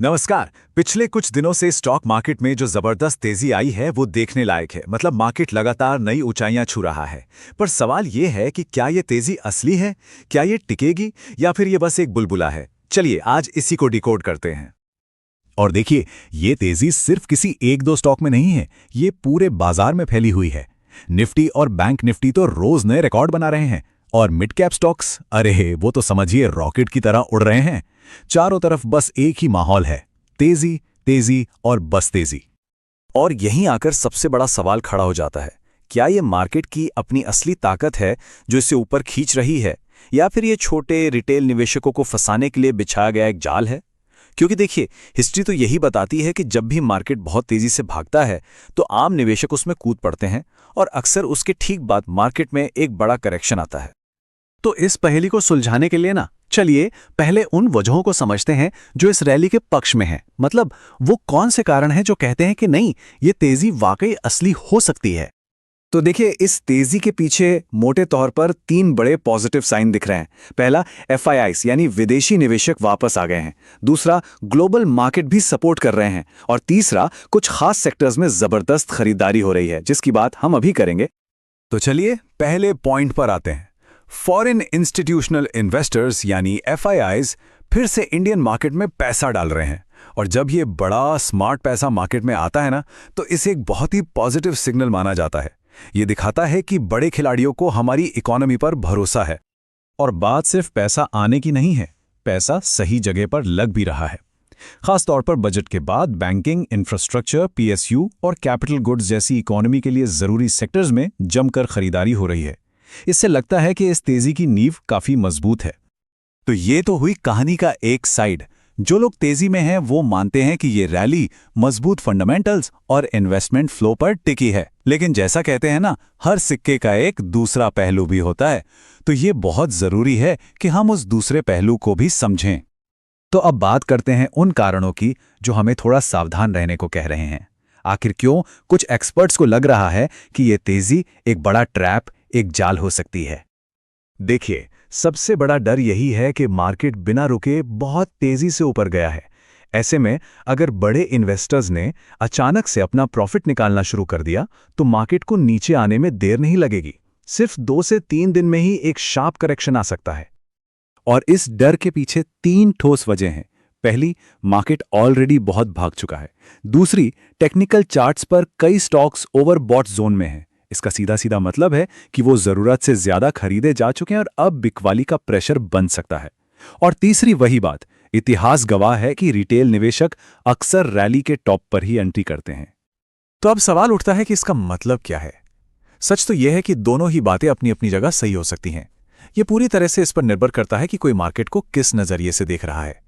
नमस्कार। पिछले कुछ दिनों से स्टॉक मार्केट में जो जबरदस्त तेजी आई है वो देखने लायक है। मतलब मार्केट लगातार नई ऊंचाइयां छू रहा है। पर सवाल ये है कि क्या ये तेजी असली है, क्या ये टिकेगी या फिर ये बस एक बुलबुला है। चलिए आज इसी को डिकोड करते हैं। और देखिए, ये तेजी सिर्फ किसी एक दो स्टॉक में नहीं है, ये पूरे बाजार में फैली हुई है। निफ्टी और बैंक निफ्टी तो रोज नए रिकॉर्ड बना रहे हैं और मिड कैप स्टॉक्स, अरे वो तो समझिए रॉकेट की तरह उड़ रहे हैं। चारों तरफ बस एक ही माहौल है, तेजी तेजी और बस तेजी। और यहीं आकर सबसे बड़ा सवाल खड़ा हो जाता है, क्या ये मार्केट की अपनी असली ताकत है जो इसे ऊपर खींच रही है, या फिर ये छोटे रिटेल निवेशकों को फंसाने के लिए बिछाया गया एक जाल है। क्योंकि देखिए, हिस्ट्री तो यही बताती है कि जब भी मार्केट बहुत तेजी से भागता है तो आम निवेशक उसमें कूद पड़ते हैं और अक्सर उसके ठीक बाद मार्केट में एक बड़ा करेक्शन आता है। तो इस पहेली को सुलझाने के लिए ना, चलिए पहले उन वजहों को समझते हैं जो इस रैली के पक्ष में हैं। मतलब वो कौन से कारण हैं जो कहते हैं कि नहीं, ये तेजी वाकई असली हो सकती है। तो देखिए, इस तेजी के पीछे मोटे तौर पर तीन बड़े पॉजिटिव साइन दिख रहे हैं। पहला, एफआईआईस यानी विदेशी निवेशक वापस आ गए हैं। दूसरा, ग्लोबल मार्केट भी सपोर्ट कर रहे हैं। और तीसरा, कुछ खास सेक्टर्स में जबरदस्त खरीदारी हो रही है, जिसकी बात हम अभी करेंगे। तो चलिए पहले पॉइंट पर आते हैं। फॉरेन इंस्टीट्यूशनल इन्वेस्टर्स यानी एफआईआईज फिर से इंडियन मार्केट में पैसा डाल रहे हैं। और जब ये बड़ा स्मार्ट पैसा मार्केट में आता है ना, तो इसे एक बहुत ही पॉजिटिव सिग्नल माना जाता है। ये दिखाता है कि बड़े खिलाड़ियों को हमारी इकोनॉमी पर भरोसा है। और बात सिर्फ पैसा आने की नहीं है, पैसा सही जगह पर लग भी रहा है। खास तौर पर बजट के बाद बैंकिंग, इंफ्रास्ट्रक्चर, पीएसयू और कैपिटल गुड्स जैसी इकोनॉमी के लिए जरूरी सेक्टर्स में जमकर खरीदारी हो रही है। इससे लगता है कि इस तेजी की नींव काफी मजबूत है। तो ये तो हुई कहानी का एक साइड। जो लोग तेजी में हैं वो मानते हैं कि ये रैली मजबूत फंडामेंटल्स और इन्वेस्टमेंट फ्लो पर टिकी है। लेकिन जैसा कहते हैं ना, हर सिक्के का एक दूसरा पहलू भी होता है। तो ये बहुत जरूरी है कि हम उस दूसरे पहलू को भी समझें। तो अब बात करते हैं उन कारणों की जो हमें थोड़ा सावधान रहने को कह रहे हैं। आखिर क्यों कुछ एक्सपर्ट्स को लग रहा है कि ये तेजी एक बड़ा ट्रैप, एक जाल हो सकती है। देखिए, सबसे बड़ा डर यही है कि मार्केट बिना रुके बहुत तेजी से ऊपर गया है। ऐसे में अगर बड़े इन्वेस्टर्स ने अचानक से अपना प्रॉफिट निकालना शुरू कर दिया तो मार्केट को नीचे आने में देर नहीं लगेगी। सिर्फ 2 से 3 दिन में ही एक शार्प करेक्शन आ सकता है। और इस डर के पीछे 3 ठोस वजह हैं। पहली, मार्केट ऑलरेडी बहुत भाग चुका है। दूसरी, टेक्निकल चार्ट्स पर कई स्टॉक्स ओवरबॉट जोन में हैं। इसका सीधा सीधा मतलब है कि वो जरूरत से ज्यादा खरीदे जा चुके हैं और अब बिकवाली का प्रेशर बन सकता है। और तीसरी वही बात, इतिहास गवाह है कि रिटेल निवेशक अक्सर रैली के टॉप पर ही एंट्री करते हैं। तो अब सवाल उठता है कि इसका मतलब क्या है। सच तो यह है कि दोनों ही बातें अपनी अपनी जगह सही हो सकती हैं। यह पूरी तरह से इस पर निर्भर करता है कि कोई मार्केट को किस नजरिए से देख रहा है।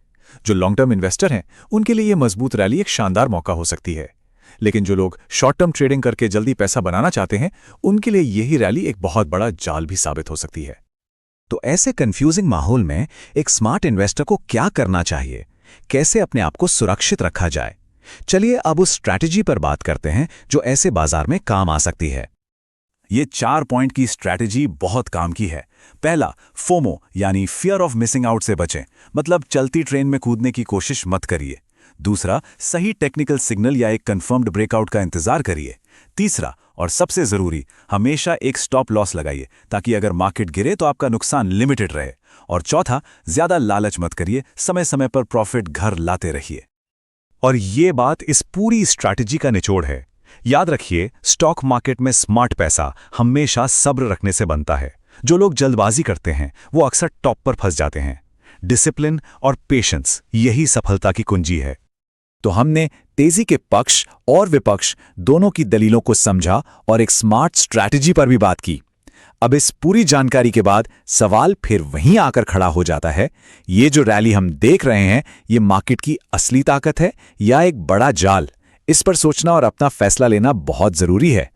जो लॉन्ग टर्म इन्वेस्टर हैं उनके लिए यह मजबूत रैली एक शानदार मौका हो सकती है। लेकिन जो लोग शॉर्ट टर्म ट्रेडिंग करके जल्दी पैसा बनाना चाहते हैं उनके लिए यही रैली एक बहुत बड़ा जाल भी साबित हो सकती है। तो ऐसे कंफ्यूजिंग माहौल में एक स्मार्ट इन्वेस्टर को क्या करना चाहिए, कैसे अपने आप को सुरक्षित रखा जाए? चलिए अब उस स्ट्रैटेजी पर बात करते हैं जो ऐसे बाजार में काम आ सकती है। ये 4 पॉइंट की स्ट्रैटेजी बहुत काम की है। पहला, फोमो यानी फियर ऑफ मिसिंग आउट से बचें। मतलब चलती ट्रेन में कूदने की कोशिश मत करिए। दूसरा, सही टेक्निकल सिग्नल या एक कंफर्म्ड ब्रेकआउट का इंतजार करिए। तीसरा और सबसे जरूरी, हमेशा एक स्टॉप लॉस लगाइए ताकि अगर मार्केट गिरे तो आपका नुकसान लिमिटेड रहे। और चौथा, ज्यादा लालच मत करिए, समय समय पर प्रॉफिट घर लाते रहिए। और ये बात इस पूरी स्ट्रैटेजी का निचोड़ है। याद रखिए, स्टॉक मार्केट में स्मार्ट पैसा हमेशा सब्र रखने से बनता है। जो लोग जल्दबाजी करते हैं वो अक्सर टॉप पर फंस जाते हैं। डिसिप्लिन और पेशेंस यही सफलता की कुंजी है। तो हमने तेजी के पक्ष और विपक्ष दोनों की दलीलों को समझा और एक स्मार्ट स्ट्रैटेजी पर भी बात की। अब इस पूरी जानकारी के बाद सवाल फिर वहीं आकर खड़ा हो जाता है, ये जो रैली हम देख रहे हैं ये मार्केट की असली ताकत है या एक बड़ा जाल? इस पर सोचना और अपना फैसला लेना बहुत जरूरी है।